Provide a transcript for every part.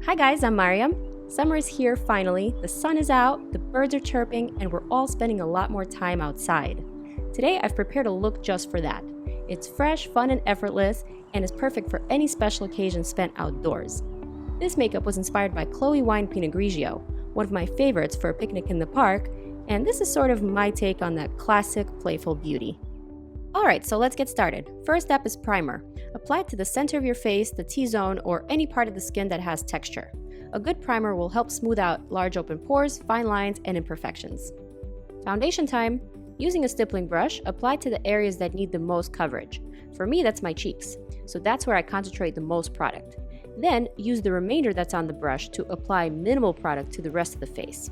Hi guys, I'm Maryam. Summer is here finally, the sun is out, the birds are chirping, and we're all spending a lot more time outside. Today I've prepared a look just for that. It's fresh, fun, and effortless, and is perfect for any special occasion spent outdoors. This makeup was inspired by Chloe Wine Pinot Grigio, one of my favorites for a picnic in the park, and this is sort of my take on that classic playful beauty. Alright, so let's get started. First step is primer. Apply it to the center of your face, the T-zone, or any part of the skin that has texture. A good primer will help smooth out large open pores, fine lines, and imperfections. Foundation time. Using a stippling brush, apply to the areas that need the most coverage. For me, that's my cheeks, so that's where I concentrate the most product. Then, use the remainder that's on the brush to apply minimal product to the rest of the face.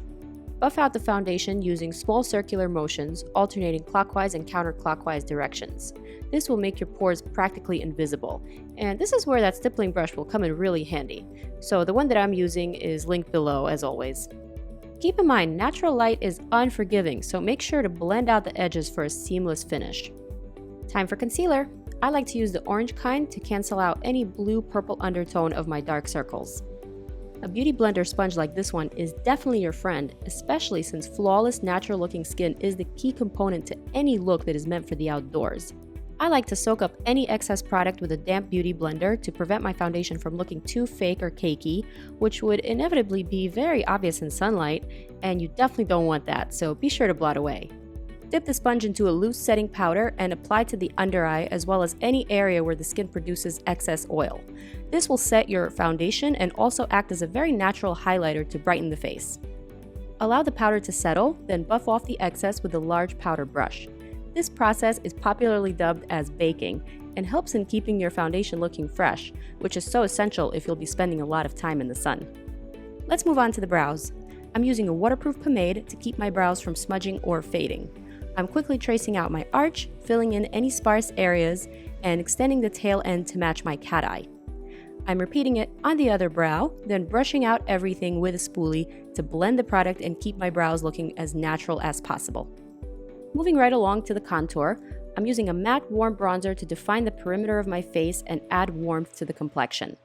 Buff out the foundation using small circular motions, alternating clockwise and counterclockwise directions. This will make your pores practically invisible, and this is where that stippling brush will come in really handy. So the one that I'm using is linked below as always. Keep in mind, natural light is unforgiving, so make sure to blend out the edges for a seamless finish. Time for concealer. I like to use the orange kind to cancel out any blue-purple undertone of my dark circles. A Beautyblender sponge like this one is definitely your friend, especially since flawless, natural-looking skin is the key component to any look that is meant for the outdoors. I like to soak up any excess product with a damp beauty blender to prevent my foundation from looking too fake or cakey, which would inevitably be very obvious in sunlight, and you definitely don't want that, so be sure to blot away. Dip the sponge into a loose setting powder and apply to the under eye as well as any area where the skin produces excess oil. This will set your foundation and also act as a very natural highlighter to brighten the face. Allow the powder to settle, then buff off the excess with a large powder brush. This process is popularly dubbed as baking and helps in keeping your foundation looking fresh, which is so essential if you'll be spending a lot of time in the sun. Let's move on to the brows. I'm using a waterproof pomade to keep my brows from smudging or fading. I'm quickly tracing out my arch, filling in any sparse areas, and extending the tail end to match my cat eye. I'm repeating it on the other brow, then brushing out everything with a spoolie to blend the product and keep my brows looking as natural as possible. Moving right along to the contour, I'm using a matte warm bronzer to define the perimeter of my face and add warmth to the complexion.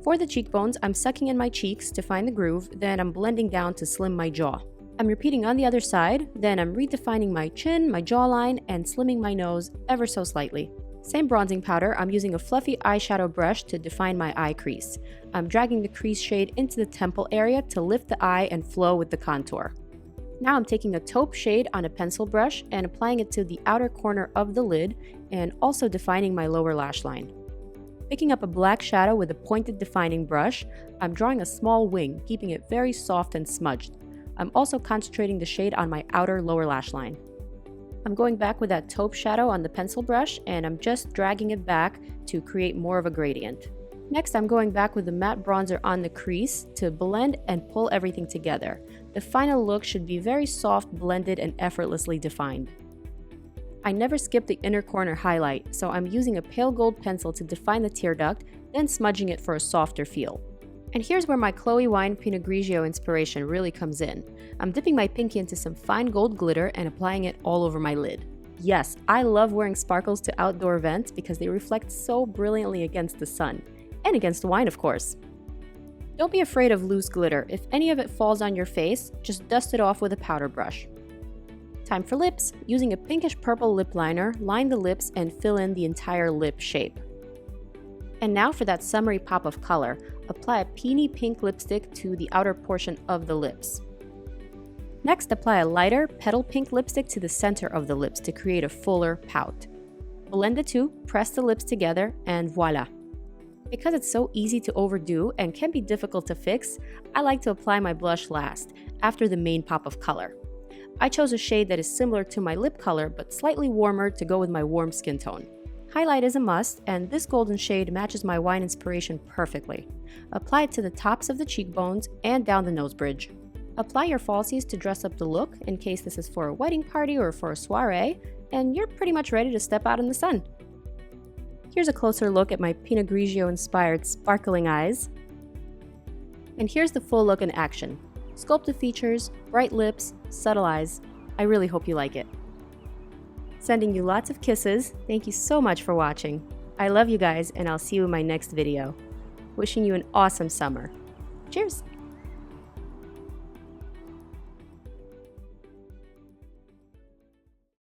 For the cheekbones, I'm sucking in my cheeks to find the groove, then I'm blending down to slim my jaw. I'm repeating on the other side, then I'm redefining my chin, my jawline, and slimming my nose ever so slightly. Same bronzing powder, I'm using a fluffy eyeshadow brush to define my eye crease. I'm dragging the crease shade into the temple area to lift the eye and flow with the contour. Now I'm taking a taupe shade on a pencil brush and applying it to the outer corner of the lid and also defining my lower lash line. Picking up a black shadow with a pointed defining brush, I'm drawing a small wing, keeping it very soft and smudged. I'm also concentrating the shade on my outer lower lash line. I'm going back with that taupe shadow on the pencil brush and I'm just dragging it back to create more of a gradient. Next, I'm going back with the matte bronzer on the crease to blend and pull everything together. The final look should be very soft, blended, and effortlessly defined. I never skip the inner corner highlight, so I'm using a pale gold pencil to define the tear duct, then smudging it for a softer feel. And here's where my Chloe Wine Pinot Grigio inspiration really comes in. I'm dipping my pinky into some fine gold glitter and applying it all over my lid. Yes, I love wearing sparkles to outdoor events because they reflect so brilliantly against the sun. And against wine, of course. Don't be afraid of loose glitter. If any of it falls on your face, just dust it off with a powder brush. Time for lips. Using a pinkish purple lip liner, line the lips and fill in the entire lip shape. And now for that summery pop of color, apply a peony pink lipstick to the outer portion of the lips. Next, apply a lighter petal pink lipstick to the center of the lips to create a fuller pout. Blend the two, press the lips together, and voila! Because it's so easy to overdo and can be difficult to fix, I like to apply my blush last, after the main pop of color. I chose a shade that is similar to my lip color but slightly warmer to go with my warm skin tone. Highlight is a must, and this golden shade matches my wine inspiration perfectly. Apply it to the tops of the cheekbones and down the nose bridge. Apply your falsies to dress up the look in case this is for a wedding party or for a soiree, and you're pretty much ready to step out in the sun. Here's a closer look at my Pinot Grigio inspired sparkling eyes. And here's the full look in action. Sculpted features, bright lips, subtle eyes. I really hope you like it. Sending you lots of kisses. Thank you so much for watching. I love you guys, and I'll see you in my next video. Wishing you an awesome summer. Cheers!